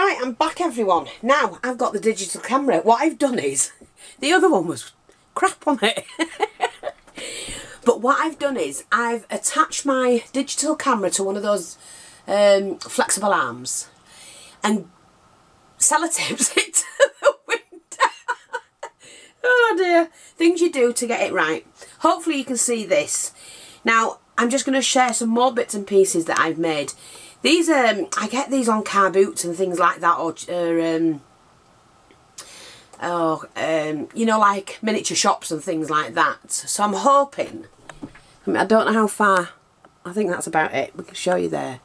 Right, I'm back everyone. Now I've got the digital camera. What I've done is, the other one was crap on it. But what I've done is, I've attached my digital camera to one of those flexible arms and sellotapes it to the window. Oh dear. Things you do to get it right. Hopefully you can see this. Now, I'm just going to share some more bits and pieces that I've made. These, I get these on car boots and things like that, or you know, like miniature shops and things like that. So I'm hoping, I don't know how far, I think that's about it, we can show you there.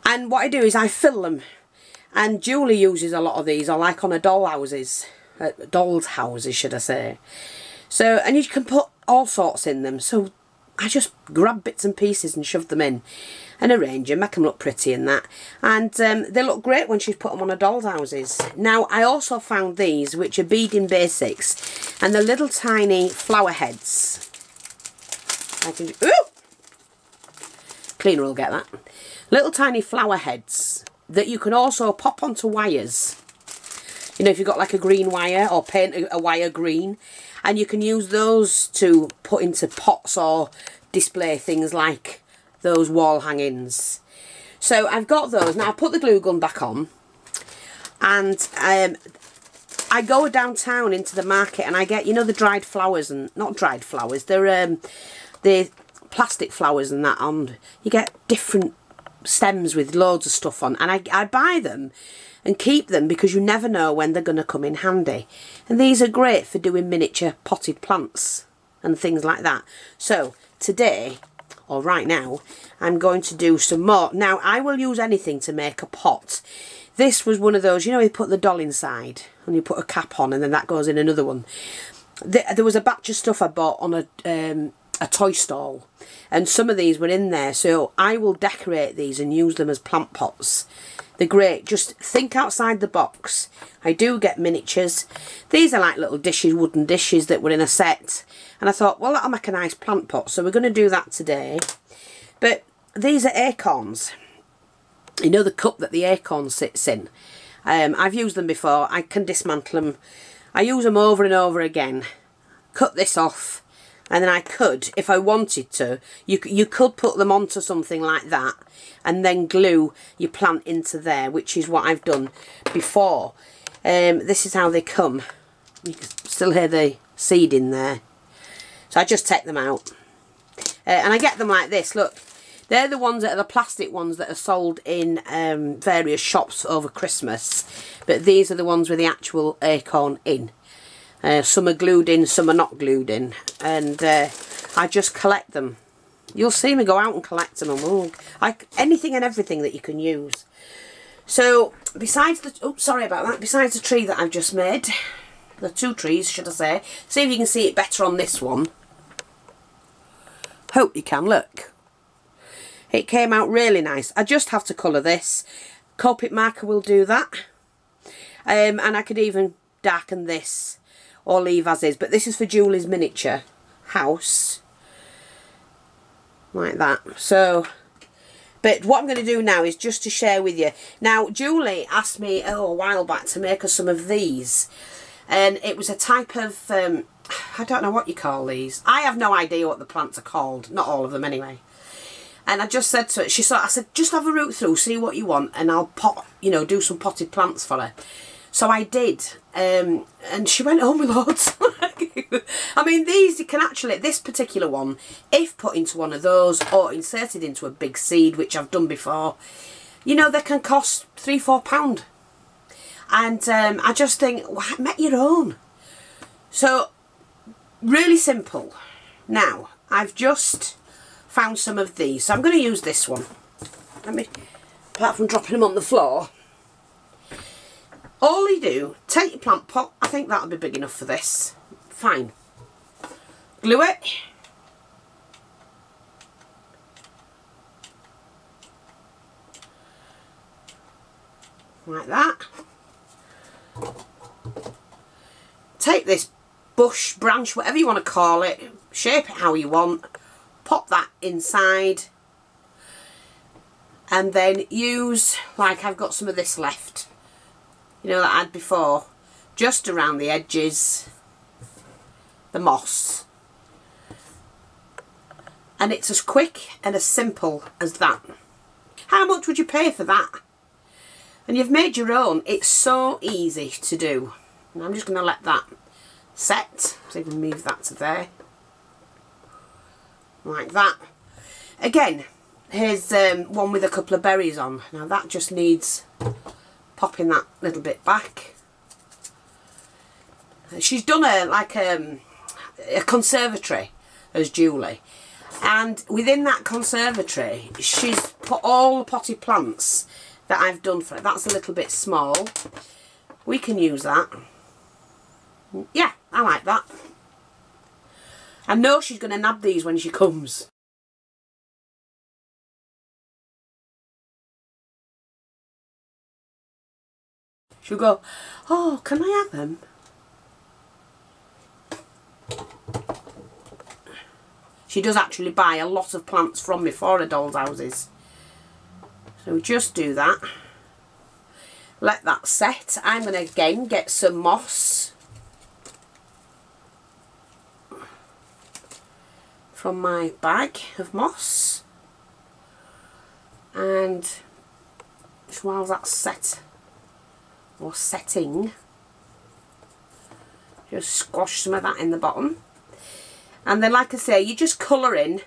And what I do is I fill them, and Julie uses a lot of these, or like on a doll's houses should I say. So, and you can put all sorts in them, so I just grab bits and pieces and shove them in and arrange them, make them look pretty and that. And they look great when she's put them on a doll's houses. Now, I also found these, which are beading basics, and the little tiny flower heads. I can do, ooh! Cleaner will get that. Little tiny flower heads that you can also pop onto wires. You know, if you've got like a green wire, or paint a wire green, and you can use those to put into pots or display things like those wall hangings. So I've got those. Now I put the glue gun back on, and I go downtown into the market and I get, you know, the dried flowers, and not dried flowers, they're the plastic flowers and that on. You get different stems with loads of stuff on, and I buy them and keep them because you never know when they're going to come in handy. And these are great for doing miniature potted plants and things like that. So today, or right now, I'm going to do some more. Now, I will use anything to make a pot. This was one of those, you know, you put the doll inside and you put a cap on and then that goes in another one. There was a batch of stuff I bought on a toy stall, and some of these were in there, so I will decorate these and use them as plant pots. They're great. Just think outside the box. I do get miniatures. These are like little dishes, wooden dishes that were in a set. And I thought, well, that'll make a nice plant pot. So we're going to do that today. But these are acorns. You know the cup that the acorn sits in. I've used them before. I can dismantle them. I use them over and over again. Cut this off. And then I could, if I wanted to, you could put them onto something like that and then glue your plant into there, which is what I've done before. This is how they come. You can still hear the seed in there. So I just take them out. And I get them like this, look. They're the ones that are the plastic ones that are sold in various shops over Christmas. But these are the ones with the actual acorn in. Some are glued in, some are not glued in, and I just collect them. You'll see me go out and collect them, and like anything and everything that you can use. So besides the, oh sorry about that, besides the tree that I've just made, the two trees should I say, see if you can see it better on this one. Hope you can, look. It came out really nice. I just have to colour this. Copic marker will do that, and I could even darken this or leave as is, but this is for Julie's miniature house, like that. So, but what I'm going to do now is just to share with you. Now, Julie asked me a while back to make us some of these, and it was a type of I don't know what you call these. I have no idea what the plants are called, not all of them anyway. And I just said to her, I said, just have a root through, see what you want, and I'll you know, do some potted plants for her. So I did, and she went home with loads. I mean, these you can actually, this particular one, if put into one of those or inserted into a big seed, which I've done before, you know, they can cost £3–4. And I just think, well, make your own. So, really simple. Now, I've just found some of these. So I'm going to use this one. Let me, apart from dropping them on the floor. All you do, take your plant pot, I think that'll be big enough for this, fine. Glue it. Like that. Take this bush, branch, whatever you want to call it, shape it how you want, pop that inside. And then use, like I've got some of this left, you know, that I had before, just around the edges, the moss. And it's as quick and as simple as that. How much would you pay for that? And you've made your own. It's so easy to do. And I'm just going to let that set, so you can move that to there. Like that. Again, here's one with a couple of berries on. Now that just needs popping that little bit back. She's done a conservatory as Julie, and within that conservatory she's put all the potted plants that I've done for it. That's a little bit small. We can use that. Yeah, I like that. I know she's going to nab these when she comes. She'll go, oh, can I have them? She does actually buy a lot of plants from me for her doll's houses. So just do that. Let that set. I'm going to again get some moss from my bag of moss. And just while that's set, or setting, just squash some of that in the bottom. And then, like I say, you just colour in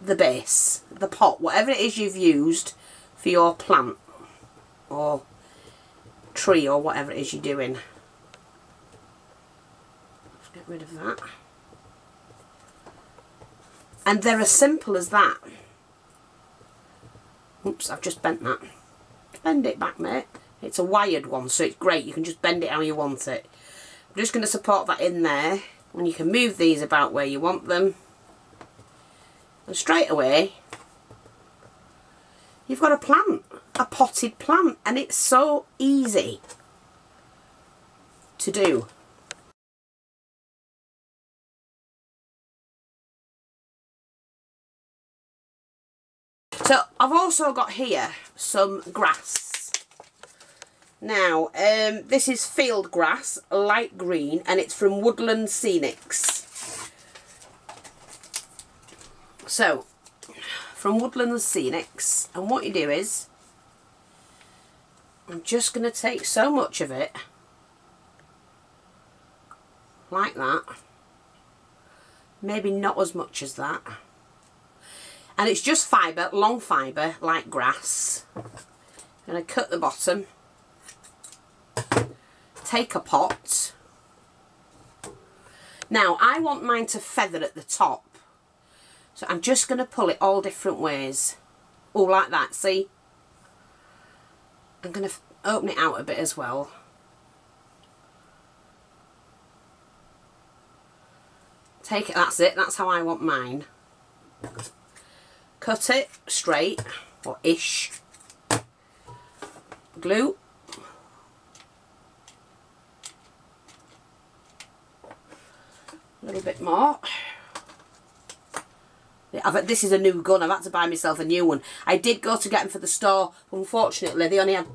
the base, the pot, whatever it is you've used for your plant or tree or whatever it is you're doing. Let's get rid of that. And they're as simple as that. Oops, I've just bent that. Bend it back, mate. It's a wired one, so it's great. You can just bend it how you want it. I'm just going to support that in there, and you can move these about where you want them. And straight away, you've got a plant, a potted plant, and it's so easy to do. So I've also got here some grass. Now, this is field grass, light green, and it's from Woodland Scenics. So, from Woodland Scenics, and what you do is, I'm just going to take so much of it, like that, maybe not as much as that, and it's just fibre, long fibre, like grass. I'm going to cut the bottom. Take a pot. Now I want mine to feather at the top, so I'm just going to pull it all different ways. Oh, like that, see? I'm going to open it out a bit as well. Take it, that's it, that's how I want mine. Cut it straight, or ish. Glue. A little bit more. This is a new gun. I've had to buy myself a new one. I did go to get them for the store. Unfortunately, they only had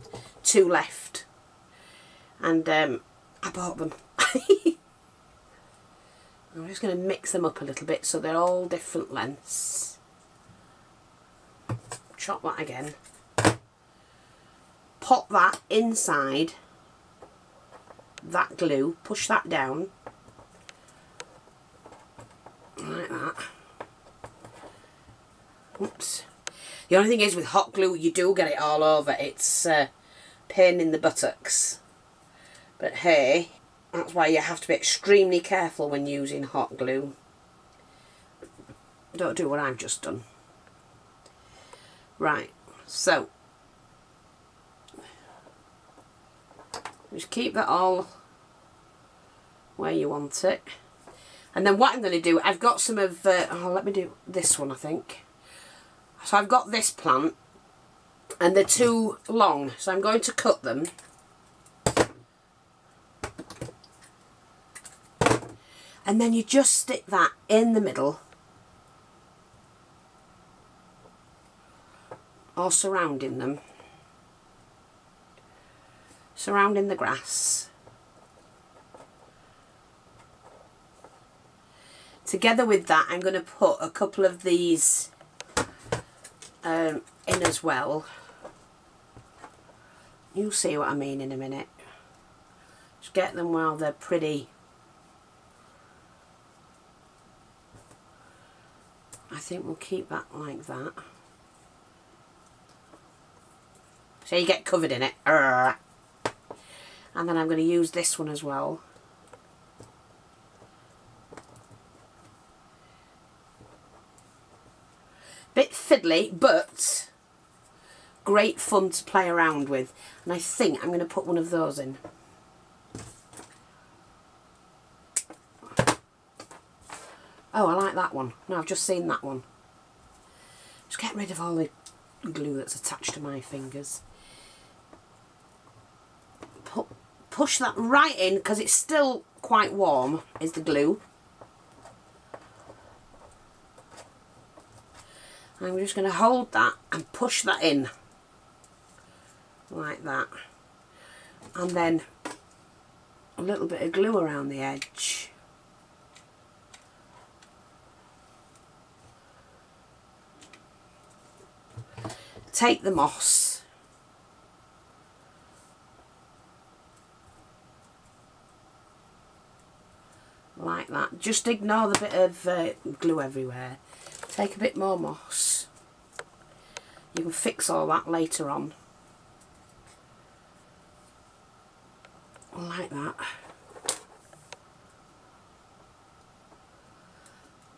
2 left. And I bought them. I'm just going to mix them up a little bit so they're all different lengths. Chop that again. Pop that inside that glue. Push that down. Like that. Oops. The only thing is with hot glue you do get it all over. It's pain in the buttocks. But hey, that's why you have to be extremely careful when using hot glue. Don't do what I've just done. Right, so just keep that all where you want it. And then what I'm going to do, I've got some of, let me do this one I think. So I've got this plant and they're too long, so I'm going to cut them. And then you just stick that in the middle or surrounding them, surrounding the grass. Together with that, I'm going to put a couple of these in as well. You'll see what I mean in a minute. Just get them while they're pretty. I think we'll keep that like that. So you get covered in it. And then I'm going to use this one as well. Bit fiddly, but great fun to play around with. And I think I'm going to put one of those in. Oh, I like that one. No, I've just seen that one. Just get rid of all the glue that's attached to my fingers. Push that right in, because it's still quite warm, is the glue. I'm just going to hold that and push that in. Like that. And then a little bit of glue around the edge. Take the moss. Like that. Just ignore the bit of glue everywhere. Take a bit more moss. You can fix all that later on. Like that.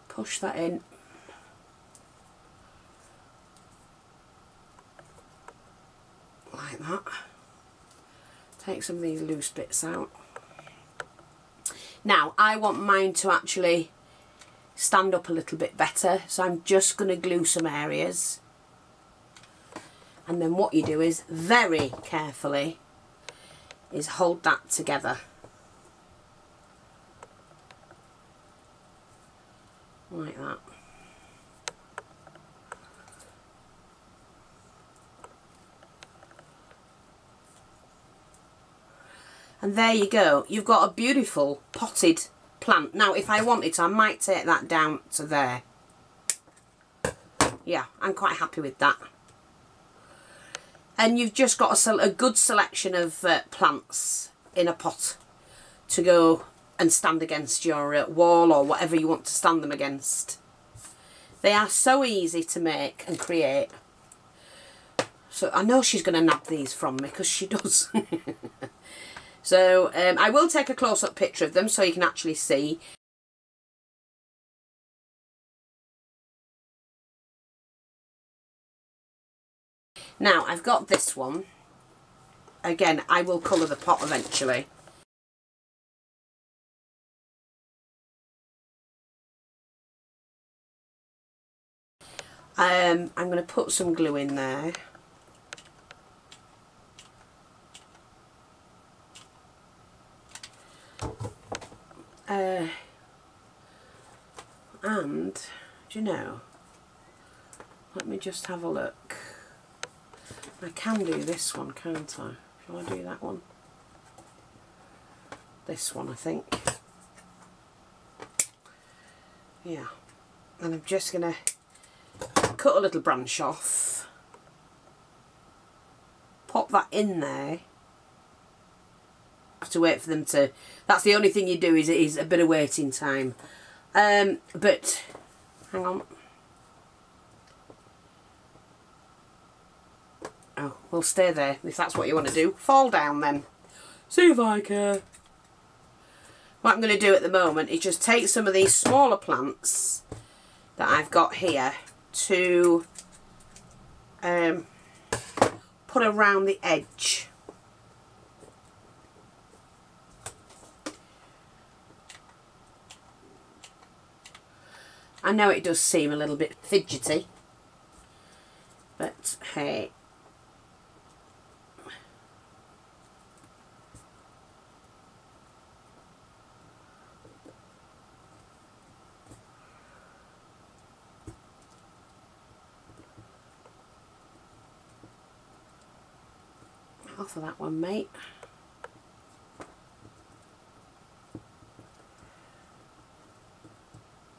Push that in. Like that. Take some of these loose bits out. Now, I want mine to actually stand up a little bit better, so I'm just going to glue some areas. And then what you do is, very carefully, is hold that together. Like that. And there you go. You've got a beautiful potted plant. Now, if I wanted to, I might take that down to there. Yeah, I'm quite happy with that. And you've just got a good selection of plants in a pot to go and stand against your wall or whatever you want to stand them against. They are so easy to make and create. So I know she's going to nab these from me, because she does. So I will take a close-up picture of them so you can actually see. Now I've got this one. Again, I will colour the pot eventually. I'm going to put some glue in there. And, do you know, let me just have a look. I can do this one, can't I? Shall I do that one? This one, I think. Yeah. And I'm just going to cut a little branch off. Pop that in there. Have to wait for them to... That's the only thing you do, is a bit of waiting time. But, hang on. Oh, we'll stay there if that's what you want to do. Fall down then. See if I care. What I'm going to do at the moment is just take some of these smaller plants that I've got here to put around the edge. I know it does seem a little bit fidgety, but hey. off of that one, mate.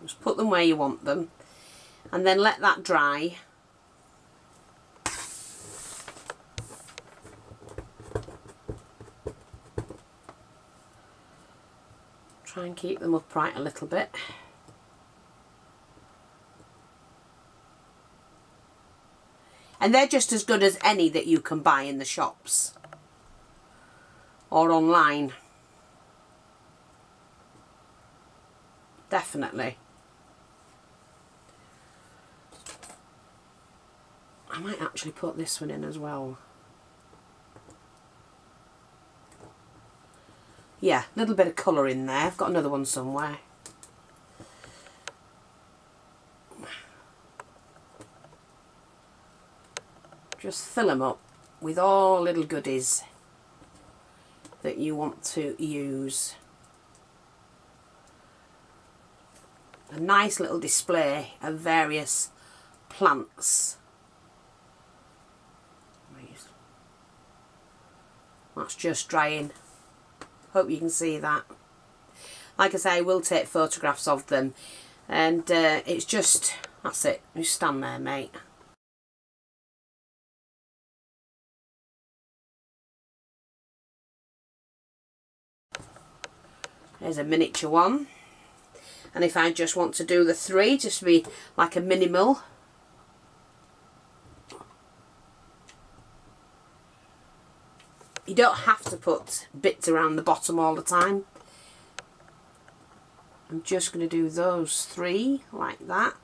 Just put them where you want them and then let that dry. Try and keep them upright a little bit. And they're just as good as any that you can buy in the shops or online. Definitely. I might actually put this one in as well. Yeah, a little bit of colour in there. I've got another one somewhere. Just fill them up with all little goodies that you want to use. A nice little display of various plants. That's just drying. Hope you can see that. Like I say, I will take photographs of them, and it's just, that's it. You stand there, mate. There's a miniature one. And if I just want to do the 3, just to be like a minimal. You don't have to put bits around the bottom all the time. I'm just going to do those 3 like that.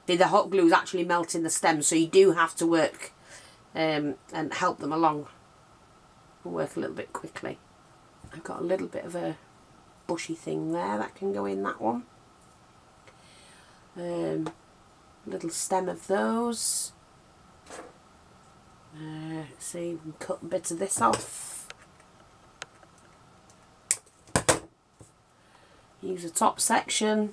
The hot glue is actually melting the stems, so you do have to work and help them along. We'll work a little bit quickly. I've got a little bit of a bushy thing there that can go in that one. Little stem of those. Let's see, we can cut a bit of this off. Use the top section.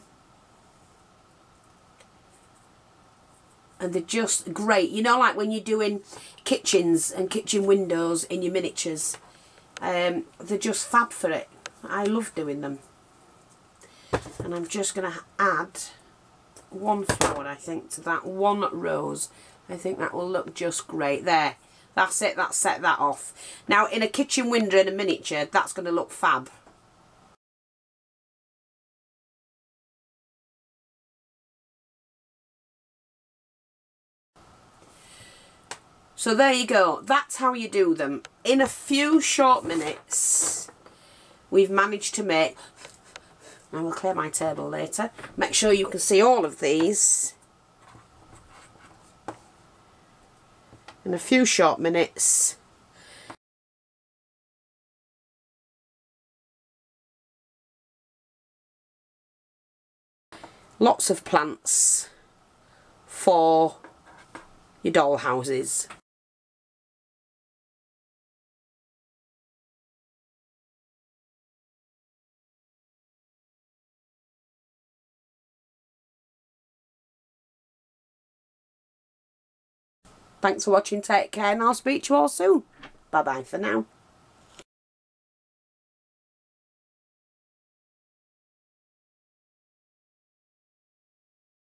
And they're just great. You know, like when you're doing kitchens and kitchen windows in your miniatures. They're just fab for it. I love doing them. And I'm just going to add 1 flower, I think, to that 1 rose. I think that will look just great. There. That's it. That's set that off. Now, in a kitchen window in a miniature, that's going to look fab. So there you go. That's how you do them. In a few short minutes, we've managed to make... I will clear my table later. Make sure you can see all of these. In a few short minutes. Lots of plants for your doll houses. Thanks for watching, take care, and I'll speak to you all soon. Bye bye for now.